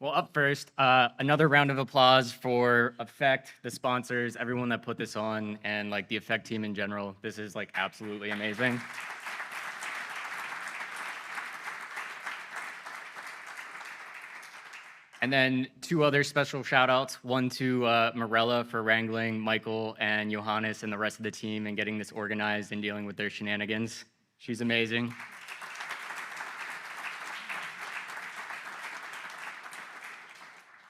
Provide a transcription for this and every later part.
Well, up first, another round of applause for Effect, the sponsors, everyone that put this on, and like the Effect team in general. This is like absolutely amazing. And then two other special shout outs, one to Morella for wrangling Michael and Johannes and the rest of the team and getting this organized and dealing with their shenanigans. She's amazing.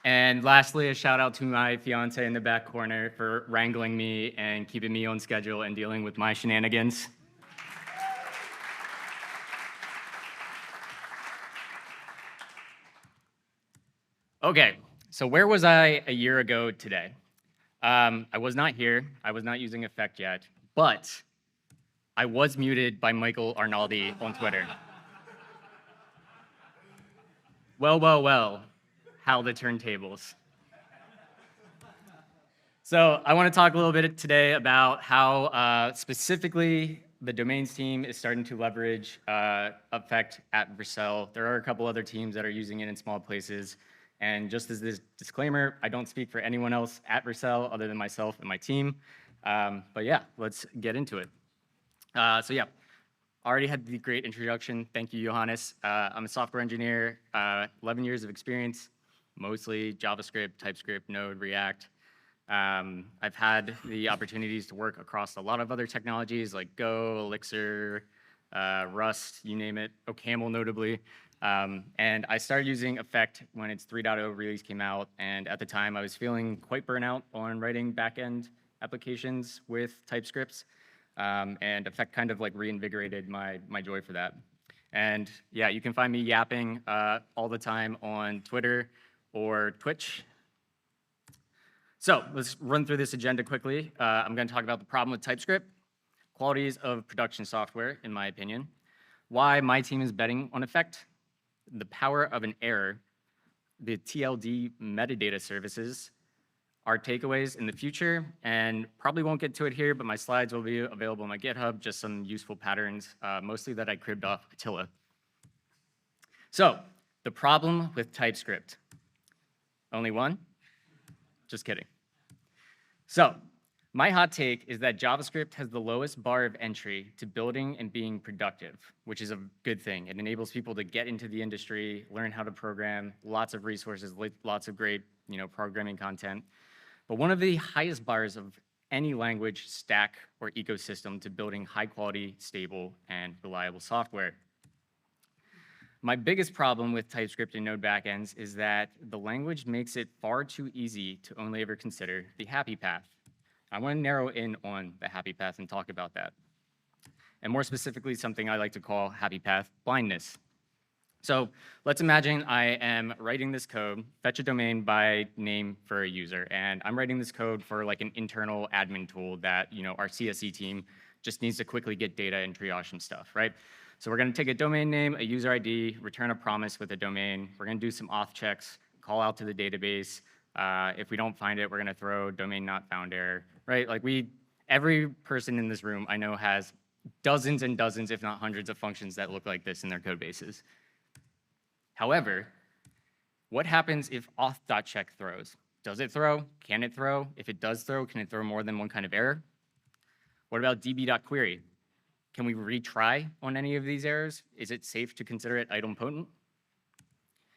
And lastly, a shout out to my fiance in the back corner for wrangling me and keeping me on schedule and dealing with my shenanigans. Okay, so where was I a year ago today? I was not here. I was not using Effect yet, but I was muted by Michael Arnaldi on Twitter. Well, how the turntables. So I want to talk a little bit today about how specifically the domains team is starting to leverage Effect at Vercel. There are a couple other teams that are using it in small places. And just as this disclaimer, I don't speak for anyone else at Vercel other than myself and my team. But yeah, let's get into it. So yeah, already had the great introduction. Thank you, Johannes. I'm a software engineer, 11 years of experience, mostly JavaScript, TypeScript, Node, React. I've had the opportunities to work across a lot of other technologies like Go, Elixir, Rust, you name it, OCaml notably. And I started using Effect when its 3.0 release came out, and at the time I was feeling quite burnout on writing backend applications with TypeScripts, and Effect kind of like reinvigorated my joy for that. And yeah, you can find me yapping all the time on Twitter or Twitch. So let's run through this agenda quickly. I'm going to talk about the problem with TypeScript, qualities of production software, in my opinion, why my team is betting on Effect, the power of an error, the TLD metadata services, our takeaways in the future, and probably won't get to it here, but my slides will be available on my GitHub, just some useful patterns, mostly that I cribbed off Attila. So, the problem with TypeScript. Only one? Just kidding. So, my hot take is that JavaScript has the lowest bar of entry to building and being productive, which is a good thing. It enables people to get into the industry, learn how to program, lots of resources, lots of great programming content. But one of the highest bars of any language, stack, or ecosystem to building high quality, stable, and reliable software. My biggest problem with TypeScript and Node backends is that the language makes it far too easy to only ever consider the happy path. I want to narrow in on the happy path and talk about that. And more specifically, something I like to call happy path blindness. So let's imagine I am writing this code, fetch a domain by name for a user, and I'm writing this code for like an internal admin tool that our CSE team just needs to quickly get data and triage some stuff, right? So we're going to take a domain name, a user ID, return a promise with a domain. We're going to do some auth checks, call out to the database. If we don't find it, we're going to throw domain not found error, right? Like every person in this room I know has dozens and dozens, if not hundreds of functions that look like this in their code bases. However, what happens if auth.check throws? Does it throw? Can it throw? If it does throw, can it throw more than one kind of error? What about db.query? Can we retry on any of these errors? Is it safe to consider it idempotent?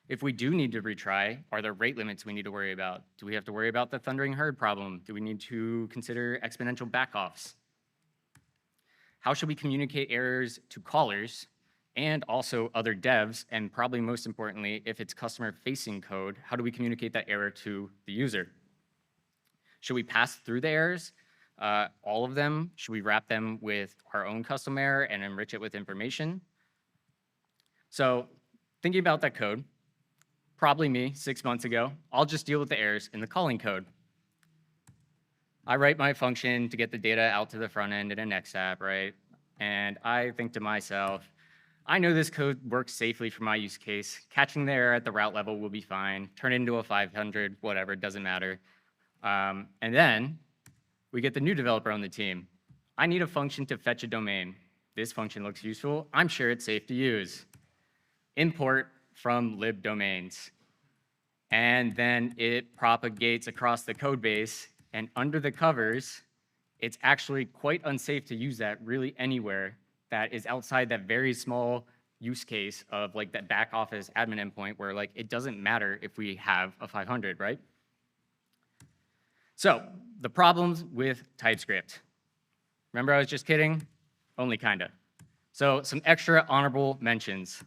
If we do need to retry, are there rate limits we need to worry about? Do we have to worry about the thundering herd problem? Do we need to consider exponential backoffs? How should we communicate errors to callers and also other devs? And probably most importantly, if it's customer-facing code, how do we communicate that error to the user? Should we pass through the errors? All of them? Should we wrap them with our own custom error and enrich it with information? So thinking about that code, probably me 6 months ago, I'll just deal with the errors in the calling code. I write my function to get the data out to the front end in a next app, right? And I think to myself, I know this code works safely for my use case. Catching the error at the route level will be fine. Turn it into a 500, whatever, it doesn't matter. And then we get the new developer on the team. I need a function to fetch a domain. This function looks useful. I'm sure it's safe to use. Import from libdomains. and then it propagates across the code base, and under the covers, it's actually quite unsafe to use that really anywhere that is outside that very small use case of like that back office admin endpoint where like it doesn't matter if we have a 500, right? So the problems with TypeScript. Remember I was just kidding? Only kinda. So some extra honorable mentions.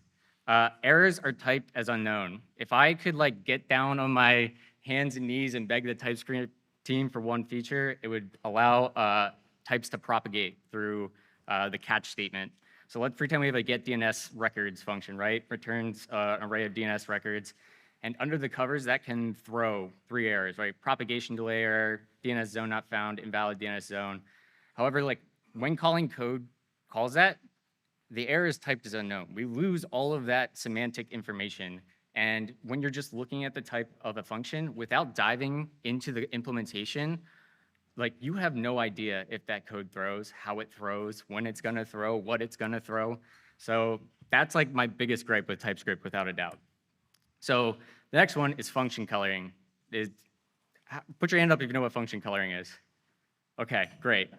Errors are typed as unknown. If I could like get down on my hands and knees and beg the TypeScript team for one feature, it would allow types to propagate through the catch statement. So let's pretend we have a get DNS records function, right? Returns an array of DNS records. And under the covers, that can throw 3 errors, right? Propagation delay error, DNS zone not found, invalid DNS zone. However, like when calling code calls that, the error is typed as unknown. We lose all of that semantic information. And when you're just looking at the type of a function without diving into the implementation, like you have no idea if that code throws, how it throws, when it's gonna throw, what it's gonna throw. So that's like my biggest gripe with TypeScript without a doubt. So the next one is function coloring. Put your hand up if you know what function coloring is. Okay, great.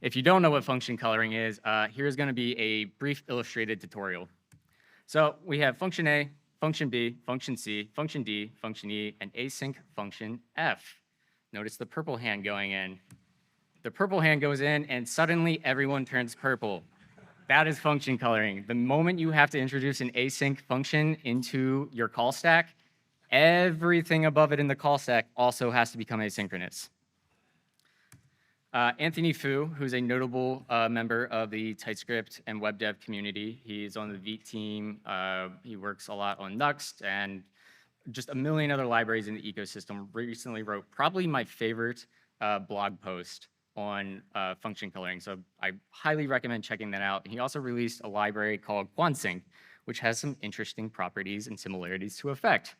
If you don't know what function coloring is, here's gonna be a brief illustrated tutorial. So we have function A, function B, function C, function D, function E, and async function F. Notice the purple hand going in. The purple hand goes in, and suddenly everyone turns purple. That is function coloring. The moment you have to introduce an async function into your call stack, everything above it in the call stack also has to become asynchronous. Anthony Fu, who's a notable member of the TypeScript and web dev community. He's on the Vite team. He works a lot on Nuxt and just a million other libraries in the ecosystem. Recently wrote probably my favorite blog post on function coloring. So I highly recommend checking that out. He also released a library called QuanSync, which has some interesting properties and similarities to effect.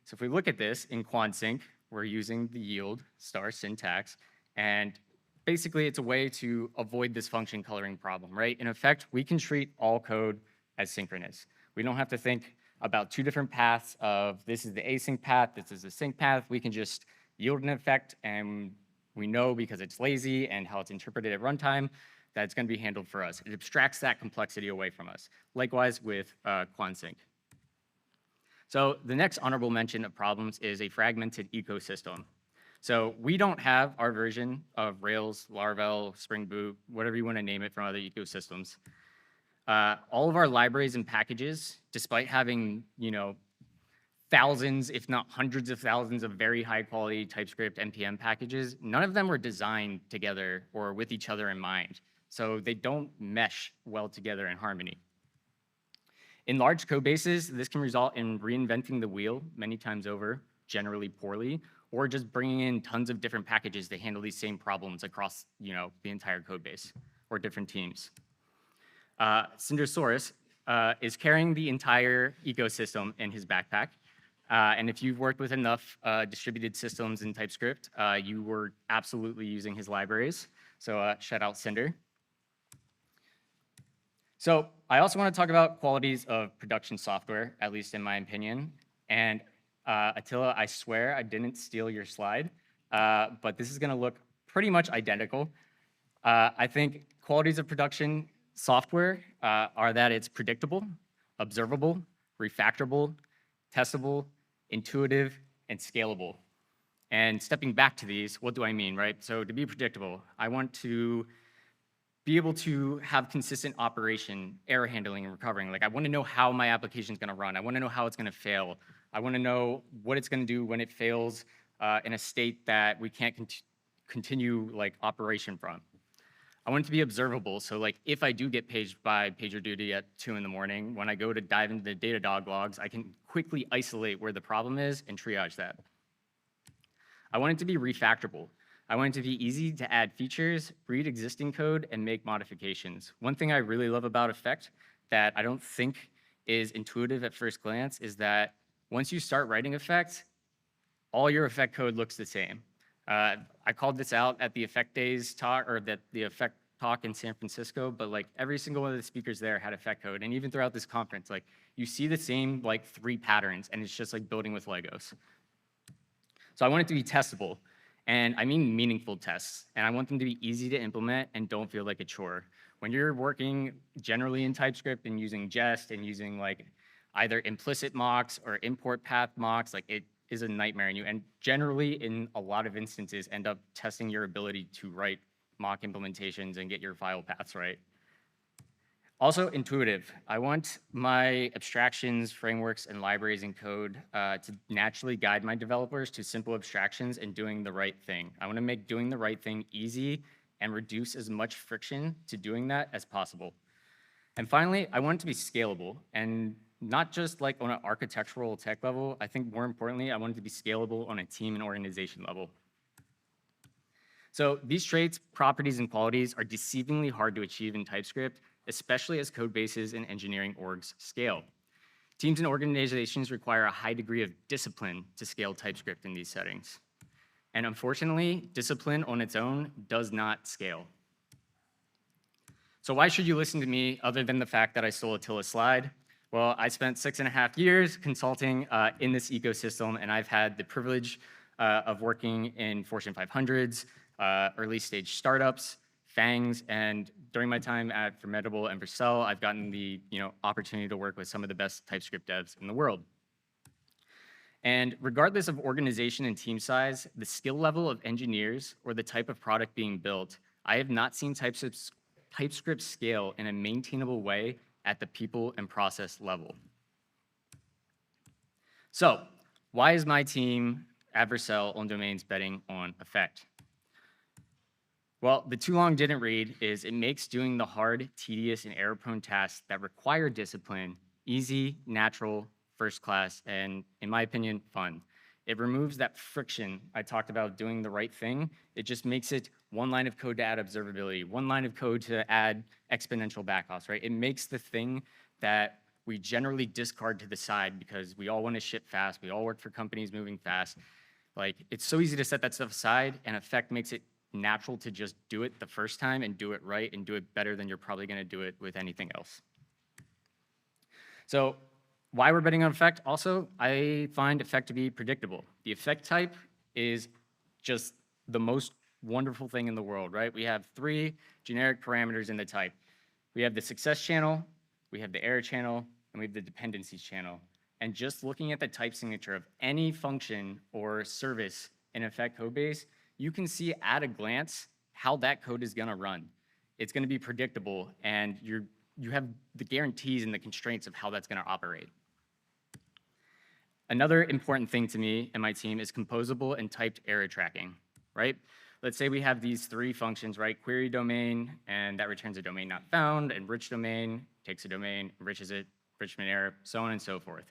So if we look at this in QuanSync, we're using the yield star syntax, and basically it's a way to avoid this function coloring problem, right? In effect, we can treat all code as synchronous. We don't have to think about 2 different paths of this is the async path, this is the sync path. We can just yield an effect, and we know because it's lazy and how it's interpreted at runtime that it's gonna be handled for us. It abstracts that complexity away from us. Likewise with QuanSync. So the next honorable mention of problems is a fragmented ecosystem. So we don't have our version of Rails, Laravel, Spring Boot, whatever you want to name it from other ecosystems. All of our libraries and packages, despite having thousands, if not hundreds of thousands of very high quality TypeScript NPM packages, none of them were designed together or with each other in mind. So they don't mesh well together in harmony. In large code bases, this can result in reinventing the wheel many times over, generally poorly, or just bringing in tons of different packages to handle these same problems across the entire code base or different teams. Cindersaurus is carrying the entire ecosystem in his backpack. And if you've worked with enough distributed systems in TypeScript, you were absolutely using his libraries. So shout out Cinder. So I also want to talk about qualities of production software, at least in my opinion. And Attila, I swear I didn't steal your slide, but this is going to look pretty much identical. I think qualities of production software are that it's predictable, observable, refactorable, testable, intuitive, and scalable. And stepping back to these, what do I mean, right? So to be predictable, I want to be able to have consistent operation, error handling, and recovering. Like I want to know how my application is going to run. I want to know how it's going to fail. I want to know what it's going to do when it fails in a state that we can't continue like operation from. I want it to be observable. So like if I do get paged by PagerDuty at 2 in the morning, when I go to dive into the Datadog logs, I can quickly isolate where the problem is and triage that. I want it to be refactorable. I want it to be easy to add features, read existing code, and make modifications. One thing I really love about Effect that I don't think is intuitive at first glance is that once you start writing Effect, all your Effect code looks the same. I called this out at the Effect Days talk, or the Effect talk in San Francisco, but like every single one of the speakers there had effect code. And even throughout this conference, like you see the same like 3 patterns, and it's just like building with Legos. So I want it to be testable, and I mean meaningful tests, and I want them to be easy to implement and don't feel like a chore. When you're working generally in TypeScript and using jest and using like either implicit mocks or import path mocks, like it is a nightmare, and you and generally in a lot of instances end up testing your ability to write mock implementations and get your file paths right. Also intuitive. I want my abstractions, frameworks, and libraries and code to naturally guide my developers to simple abstractions and doing the right thing. I want to make doing the right thing easy and reduce as much friction to doing that as possible. And finally, I want it to be scalable, and not just like on an architectural tech level. I think more importantly, I want it to be scalable on a team and organization level. So these traits, properties, and qualities are deceivingly hard to achieve in TypeScript, especially as code bases and engineering orgs scale. Teams and organizations require a high degree of discipline to scale TypeScript in these settings. And unfortunately, discipline on its own does not scale. So why should you listen to me other than the fact that I stole Attila's slide? Well, I spent 6.5 years consulting in this ecosystem, and I've had the privilege of working in Fortune 500s, early stage startups, FANGs, and during my time at Fragmented and Vercel, I've gotten the opportunity to work with some of the best TypeScript devs in the world. And regardless of organization and team size, the skill level of engineers or the type of product being built, I have not seen TypeScript scale in a maintainable way at the people and process level. So why is my team at Vercel on domains betting on effect? Well, the too long didn't read is it makes doing the hard, tedious, and error-prone tasks that require discipline easy, natural, first class, and in my opinion, fun. It removes that friction I talked about doing the right thing. It just makes it one line of code to add observability, one line of code to add exponential backoffs, right? It makes the thing that we generally discard to the side because we all want to ship fast. We all work for companies moving fast. Like, it's so easy to set that stuff aside, and effect makes it natural to just do it the first time and do it right and do it better than you're probably going to do it with anything else. So why we're betting on effect? Also, I find effect to be predictable. The effect type is just the most wonderful thing in the world, right? We have 3 generic parameters in the type. We have the success channel, we have the error channel, and we have the dependencies channel. And just looking at the type signature of any function or service in effect code base, you can see at a glance how that code is going to run. It's going to be predictable, and you have the guarantees and the constraints of how that's going to operate. Another important thing to me and my team is composable and typed error tracking, right? Let's say we have these 3 functions, right? Query domain, and that returns a domain not found. Enrich domain takes a domain, enriches it, enrichment error, so on and so forth.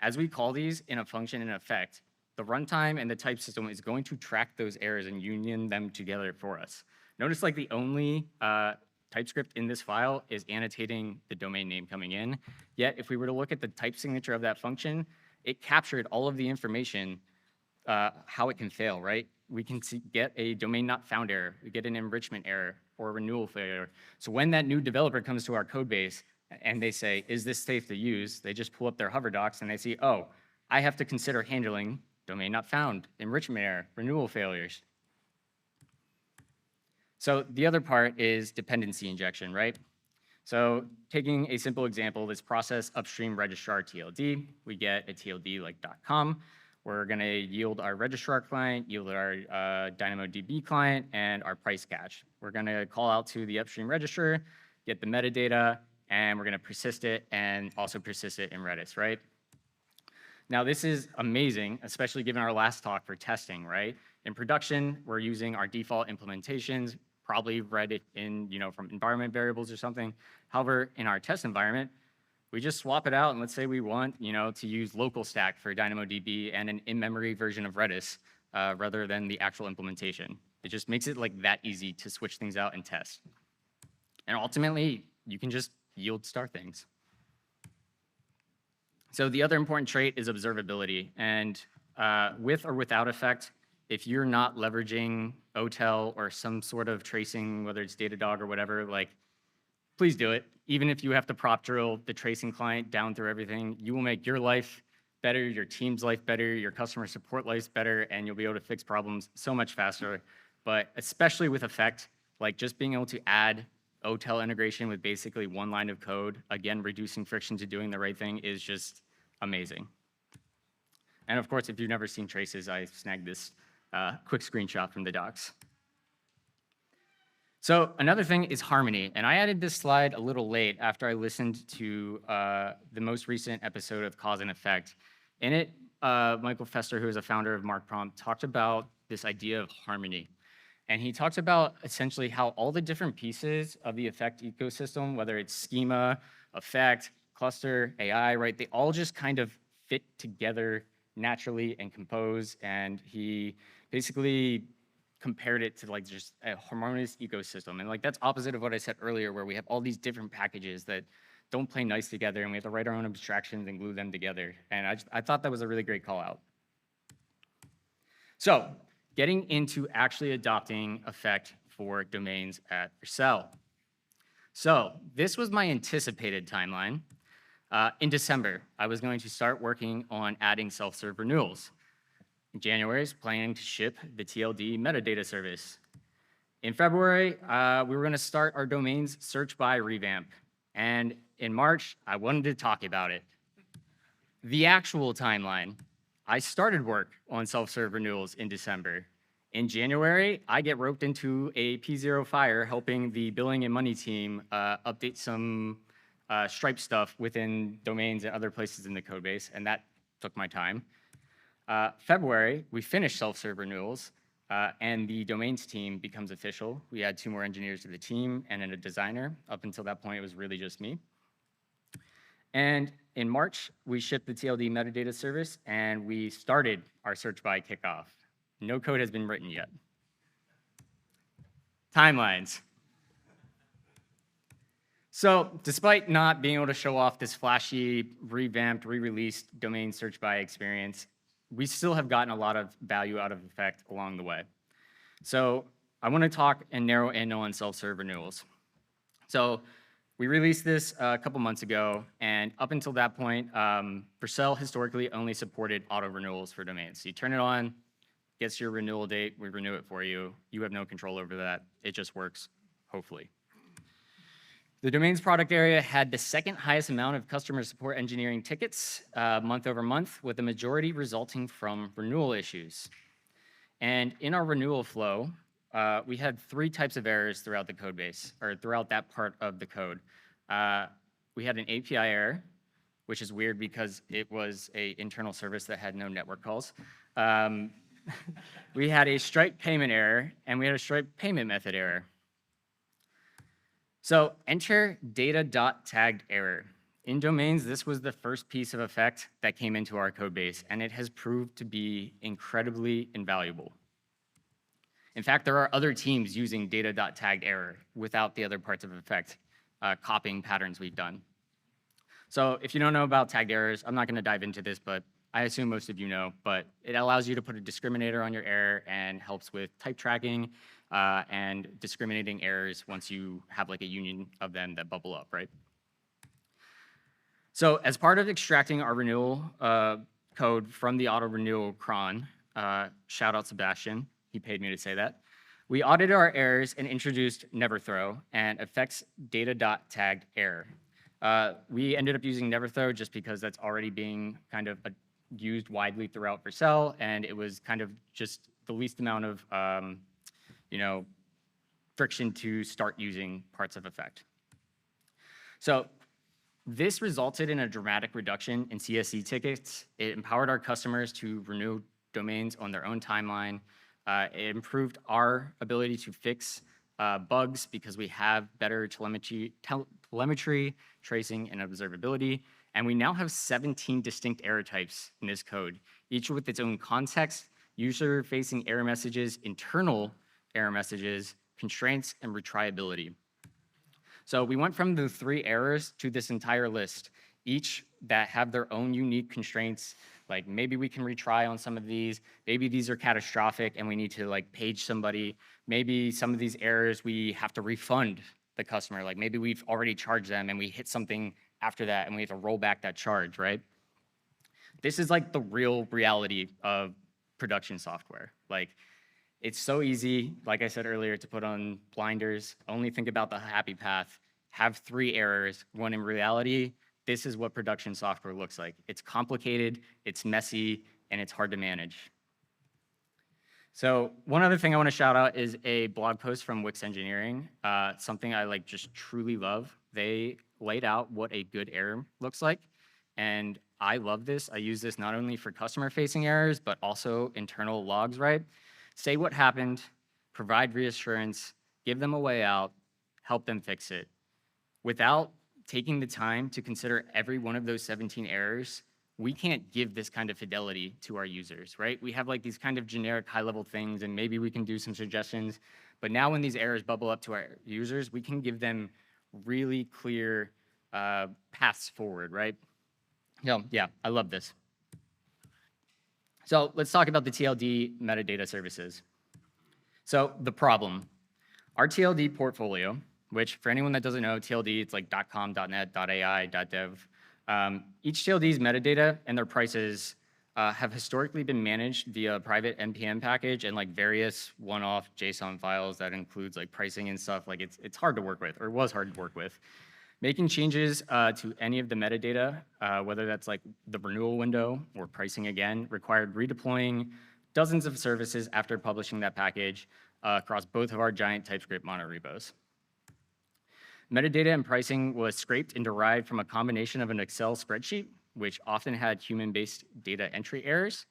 As we call these in a function in effect, the runtime and the type system is going to track those errors and union them together for us. Notice like the only TypeScript in this file is annotating the domain name coming in. Yet if we were to look at the type signature of that function, it captured all of the information, how it can fail, right? We can get a domain not found error, we get an enrichment error or a renewal failure. So when that new developer comes to our code base and they say, is this safe to use? They just pull up their hover docs and they see, oh, I have to consider handling domain not found, enrichment error, renewal failures. So the other part is dependency injection, right? So taking a simple example, this process upstream registrar TLD, we get a TLD like .com. We're going to yield our registrar client, yield our DynamoDB client, and our price catch. We're going to call out to the upstream registrar, get the metadata, and we're going to persist it and also persist it in Redis, right? Now, this is amazing, especially given our last talk for testing, right? In production, we're using our default implementations, probably read it in, from environment variables or something. However, in our test environment, we just swap it out, and let's say we want, to use local stack for DynamoDB and an in-memory version of Redis rather than the actual implementation. It just makes it like that easy to switch things out and test. And ultimately, you can just yield star things. So the other important trait is observability. And with or without effect, if you're not leveraging OTel or some sort of tracing, whether it's Datadog or whatever, like, please do it. Even if you have to prop drill the tracing client down through everything, you will make your life better, your team's life better, your customer support life better, and you'll be able to fix problems so much faster. But especially with Effect, like just being able to add OTel integration with basically one line of code, again, reducing friction to doing the right thing is just amazing. And of course, if you've never seen traces, I snagged this quick screenshot from the docs. So another thing is harmony, and I added this slide a little late after I listened to the most recent episode of Cause and Effect. In it, Michael Fester, who is a founder of Mark Prompt, talked about this idea of harmony. And he talks about essentially how all the different pieces of the Effect ecosystem, whether it's schema, Effect, cluster, AI, right, they all just kind of fit together naturally and compose. And he basically compared it to like just a harmonious ecosystem. And like that's opposite of what I said earlier, where we have all these different packages that don't play nice together and we have to write our own abstractions and glue them together. And I thought that was a really great call out. So getting into actually adopting Effect for domains at Vercel. So this was my anticipated timeline. In December, I was going to start working on adding self-serve renewals. In January, I was planning to ship the TLD metadata service. In February, we were going to start our domains search by revamp. And in March, I wanted to talk about it. The actual timeline, I started work on self-serve renewals in December. In January, I get roped into a P0 fire helping the billing and money team update some Stripe stuff within domains and other places in the code base, and that took my time. February, we finished self-serve renewals, and the domains team becomes official. We add 2 more engineers to the team and then a designer. Up until that point, it was really just me. And in March, we shipped the TLD metadata service, and we started our search by kickoff. No code has been written yet. Timelines. So despite not being able to show off this flashy, revamped, re-released domain search by experience, we still have gotten a lot of value out of Effect along the way. So I want to talk and narrow in on self-serve renewals. So we released this a couple months ago, and up until that point, Vercel historically only supported auto renewals for domains. So you turn it on, gets your renewal date, we renew it for you. You have no control over that. It just works, hopefully. The domains product area had the second highest amount of customer support engineering tickets month over month, with the majority resulting from renewal issues. And in our renewal flow, we had 3 types of errors throughout the code base, or throughout that part of the code. We had an API error, which is weird because it was an internal service that had no network calls. We had a Stripe payment error, and we had a Stripe payment method error. So enter data.tagged error. In domains, this was the first piece of Effect that came into our code base, and it has proved to be incredibly invaluable. In fact, there are other teams using data.tagged error without the other parts of Effect, copying patterns we've done. So if you don't know about tagged errors, I'm not going to dive into this, but I assume most of you know, but it allows you to put a discriminator on your error and helps with type tracking and discriminating errors once you have like a union of them that bubble up, right? So as part of extracting our renewal code from the auto renewal cron, shout out Sebastian, he paid me to say that, we audited our errors and introduced never throw and affects data.tagged error. We ended up using never throw just because that's already being kind of used widely throughout Vercel, and it was kind of just the least amount of friction to start using parts of Effect. So this resulted in a dramatic reduction in CSE tickets. It empowered our customers to renew domains on their own timeline. It improved our ability to fix bugs because we have better telemetry, tracing, and observability. And we now have 17 distinct error types in this code, each with its own context, user-facing error messages, internal error messages, constraints, and retriability. So we went from the 3 errors to this entire list, each that have their own unique constraints. Like maybe we can retry on some of these. Maybe these are catastrophic and we need to like page somebody. Maybe some of these errors we have to refund the customer. Like maybe we've already charged them and we hit something after that and we have to roll back that charge, right? This is like the real reality of production software. Like it's so easy, like I said earlier, to put on blinders, only think about the happy path, have 3 errors, when in reality, this is what production software looks like. It's complicated, it's messy, and it's hard to manage. So one other thing I want to shout out is a blog post from Wix Engineering, something I like just truly love. They laid out what a good error looks like, and I love this. I use this not only for customer-facing errors, but also internal logs, right? Say what happened, provide reassurance, give them a way out, help them fix it. Without taking the time to consider every one of those 17 errors, we can't give this kind of fidelity to our users, right? We have like these kind of generic high-level things, and maybe we can do some suggestions, but now when these errors bubble up to our users, we can give them really clear paths forward, right? So yeah, I love this. So let's talk about the TLD metadata services. So the problem, our TLD portfolio, which for anyone that doesn't know, TLD, it's like .com, .net, .ai, .dev. Each TLD's metadata and their prices have historically been managed via private NPM package and like various one-off JSON files that includes like pricing and stuff. Like it's hard to work with, or was hard to work with. Making changes to any of the metadata, whether that's like the renewal window or pricing again, required redeploying dozens of services after publishing that package across both of our giant TypeScript monorepos. Metadata and pricing was scraped and derived from a combination of an Excel spreadsheet, which often had human-based data entry errors,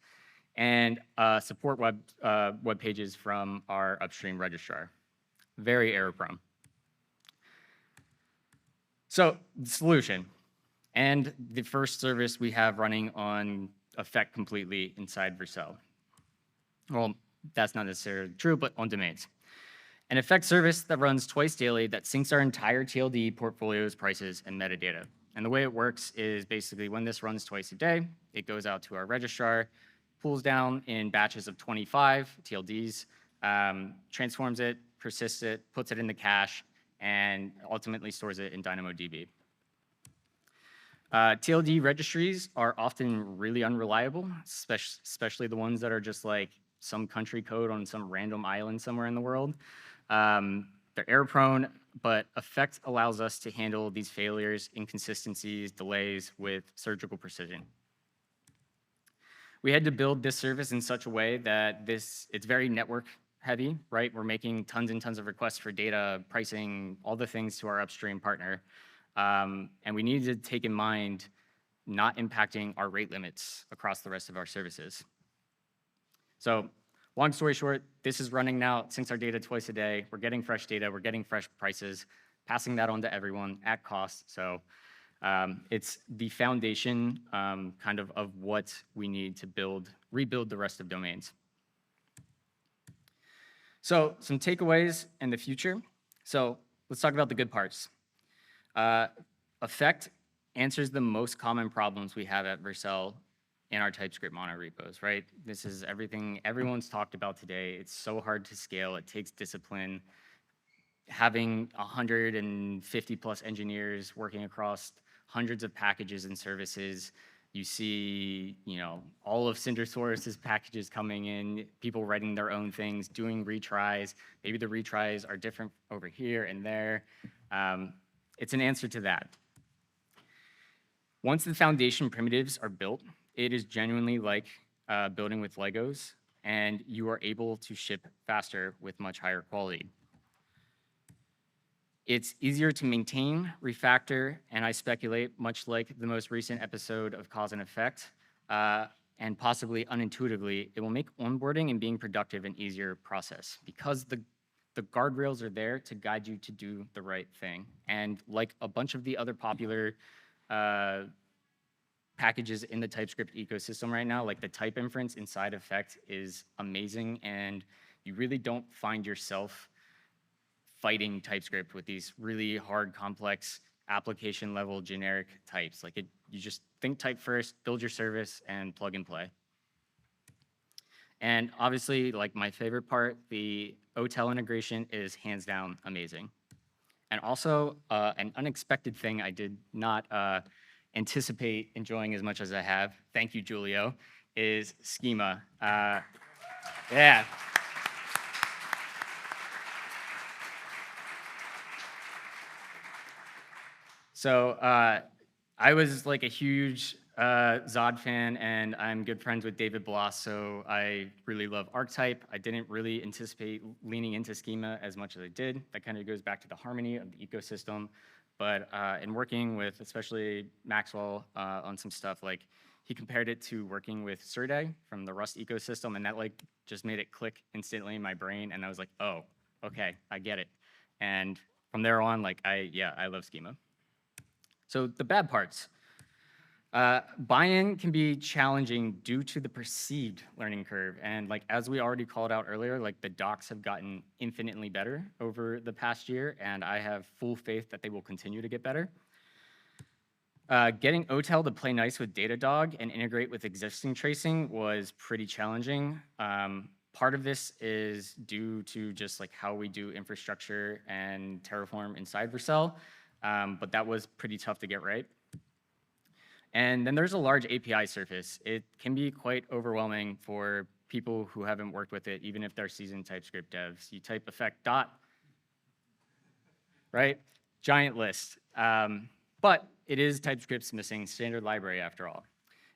and support web pages from our upstream registrar. Very error-prone. So the solution, and the first service we have running on Effect completely inside Vercel. Well, that's not necessarily true, but on domains. An Effect service that runs twice daily that syncs our entire TLD portfolio's prices and metadata. And the way it works is basically when this runs twice a day, it goes out to our registrar, pulls down in batches of 25 TLDs, transforms it, persists it, puts it in the cache, and ultimately stores it in DynamoDB. TLD registries are often really unreliable, especially the ones that are just like some country code on some random island somewhere in the world. They're error-prone, but Effect allows us to handle these failures, inconsistencies, delays with surgical precision. We had to build this service in such a way that it's very network heavy, right? We're making tons and tons of requests for data, pricing, all the things to our upstream partner. And we needed to take in mind not impacting our rate limits across the rest of our services. So long story short, this is running now, it syncs our data twice a day. We're getting fresh data, we're getting fresh prices, passing that on to everyone at cost. So it's the foundation kind of what we need to rebuild the rest of domains. So some takeaways in the future. So let's talk about the good parts. Effect answers the most common problems we have at Vercel in our TypeScript monorepos, right? This is everything everyone's talked about today. It's so hard to scale. It takes discipline. Having 150 plus engineers working across hundreds of packages and services. You see, all of Cindersaurus's packages coming in, people writing their own things, doing retries. Maybe the retries are different over here and there. It's an answer to that. Once the foundation primitives are built, it is genuinely like building with Legos, and you are able to ship faster with much higher quality. It's easier to maintain, refactor, and I speculate, much like the most recent episode of Cause and Effect, and possibly unintuitively, it will make onboarding and being productive an easier process because the guardrails are there to guide you to do the right thing. And like a bunch of the other popular packages in the TypeScript ecosystem right now, like the type inference inside Effect is amazing, and you really don't find yourself fighting TypeScript with these really hard, complex application level generic types. Like you just think type first, build your service, and plug and play. And obviously, like my favorite part, the OTel integration is hands down amazing. And also, an unexpected thing I did not anticipate enjoying as much as I have, thank you, Julio, is schema. Yeah. So I was like a huge Zod fan, and I'm good friends with David Bloss, so I really love archetype. I didn't really anticipate leaning into schema as much as I did. That kind of goes back to the harmony of the ecosystem. But in working with especially Maxwell on some stuff, like he compared it to working with Serde from the Rust ecosystem, and that like just made it click instantly in my brain, and I was like, oh, okay, I get it. And from there on, like I love schema. So the bad parts. Buy-in can be challenging due to the perceived learning curve. And like as we already called out earlier, like the docs have gotten infinitely better over the past year, and I have full faith that they will continue to get better. Getting OTel to play nice with Datadog and integrate with existing tracing was pretty challenging. Part of this is due to just like how we do infrastructure and Terraform inside Vercel, but that was pretty tough to get right. And then there's a large API surface. It can be quite overwhelming for people who haven't worked with it, even if they're seasoned TypeScript devs. You type effect dot, right? Giant list. But it is TypeScript's missing standard library after all.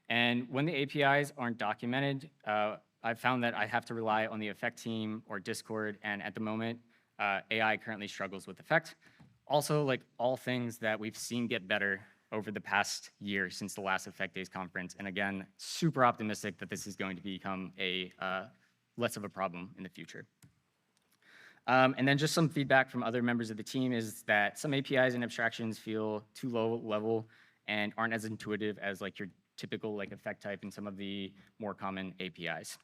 And when the APIs aren't documented, I've found that I have to rely on the effect team or Discord, and at the moment, AI currently struggles with effect. Also, like all things that we've seen get better over the past year since the last Effect Days conference. And again, super optimistic that this is going to become a less of a problem in the future. And then just some feedback from other members of the team is that some APIs and abstractions feel too low level and aren't as intuitive as like your typical like effect type and some of the more common APIs.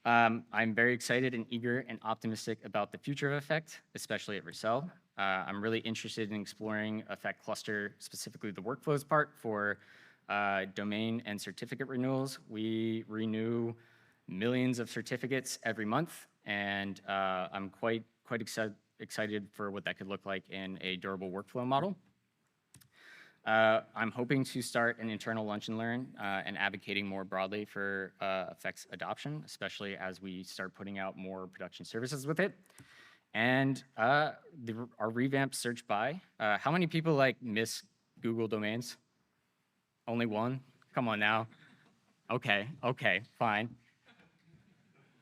I'm very excited and eager and optimistic about the future of Effect, especially at Vercel. I'm really interested in exploring Effect Cluster, specifically the workflows part for domain and certificate renewals. We renew millions of certificates every month, and I'm quite excited for what that could look like in a durable workflow model. I'm hoping to start an internal lunch and learn and advocating more broadly for Effect's adoption, especially as we start putting out more production services with it. And our revamped search by. How many people like miss Google domains? Only one? Come on now. Okay, fine.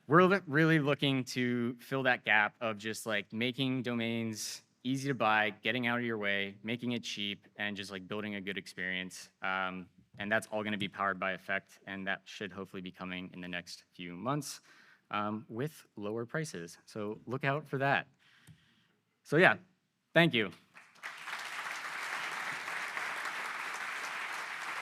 We're really looking to fill that gap of just like making domains easy to buy, getting out of your way, making it cheap, and just like building a good experience. And that's all gonna be powered by Effect, and that should hopefully be coming in the next few months with lower prices. So look out for that. So yeah, thank you.